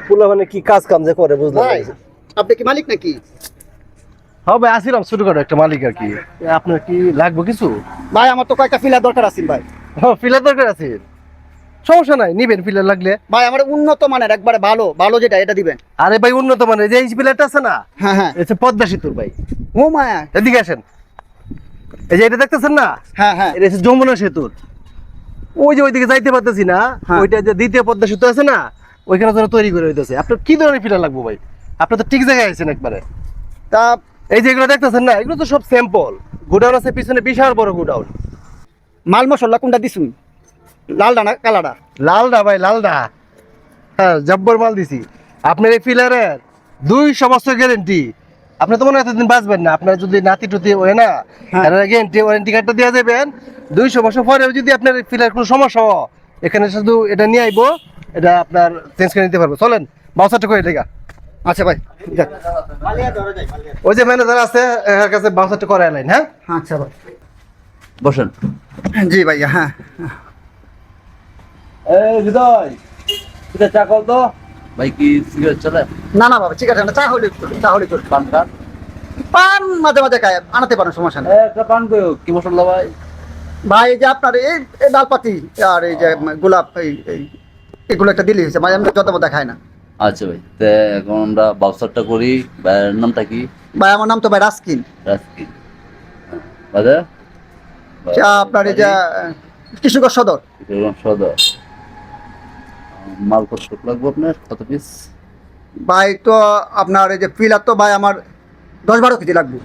পোলা মানে কি কাজ কাম যে করে বুঝলাম ভাই না। আপনি কি মালিক নাকি? হ্যাঁ ভাই আসিলাম ছোটখাটো একটা মালিক আর কি। আপনার কি লাগবে কিছু? ভাই আমার তো কয়েকটা ফিলার দরকার আছে ভাই। হ্যাঁ ফিলার দরকার আছে, সমস্যা নাই নিবেন ফিলার লাগলে। ভাই আমার উন্নত মানের একবারে ভালো ভালো যেটা এটা দিবেন। আরে ভাই উন্নত মানের যে এই ফিলারটা আছে না, হ্যাঁ হ্যাঁ। এটা পদ্মা সেতুর ভাই। ও মায়া। এদিকে আসেন, এই যে এটা দেখতেছেন না, হ্যাঁ হ্যাঁ এটা হচ্ছে যমুনা সেতুর। ওই যে ওইদিকে যাইতে পারতেছি না, হ্যাঁ। ওইটা যে দ্বিতীয় পদ্মা সেতু আছে না, ওইখানে যেন তৈরি করে হইতেছে। আপনার কি ধরনের ফিলার লাগবে ভাই? আপনি তো ঠিক জায়গায় আছেন একবারে। তা এই যে এগুলো দেখতেছেন না, এগুলো তো সব স্যাম্পল। গোডাউন আছে পিছনে, বিশাল বড় গোডাউন। মাল মশলা কোনটা দিছুন? লালডা না কালাডা? লালডা ভাই লালডা, হ্যাঁ জব্বর মাল দিছি। আপনার এই ফিলারের 200 বছর গ্যারেন্টি। আপনি তো মনে হয় এতদিন বাঁচবেন না, আপনার যদি নাতি টুতি হয় না, হ্যাঁ। গ্যারেন্টি ওয়ারেন্টি কার্ডটা দিয়ে যাবেন। 200 বছর পরেও যদি আপনার ফিলার কোনো সমস্যা হয়, এখানে শুধু এটা নিয়ে আইবো, এটা আপনার চেঞ্জ করে নিতে পারবো। চলেন বাউসারটা করে লেগা। আচ্ছা ভাই যাক। ওই যে ম্যানেজার আছে এর কাছে বাউসারটা করে আনলেন। হ্যাঁ আচ্ছা ভাই। বসেন। জি ভাইয়া হ্যাঁ। এই হৃদয়, এটা চা কল তো। ভাই কি সিগারেট চলে? না না বাবা ঠিক আছে না, চা হলে চা হলে চলবে। পান খান? পান মাঝে মাঝে খায়, আনাতে পারেন সমস্যা নেই। একটা পান কই কি মশলা ভাই? ভাই এই যে আপনার এই এই ডালপাতি আর এই যে গোলাপ এগুলো একটা দিলেই হয়েছে, ভাই আমি যত মতো খাই না। আচ্ছা ভাই, তে এখন আমরা বাউসারটা করি। ভাইয়ের নামটা কি? ভাই আমার নাম তো ভাই রাস্কিন। রাজকি। বাজে চা আপনার এই যে কিশোরগঞ্জ সদর। সদর। মাল কত লাগবে আপনার, কত পিস? ভাই তো আপনার এই যে ফিলার তো ভাই আমার 10-12 কেজি লাগবে।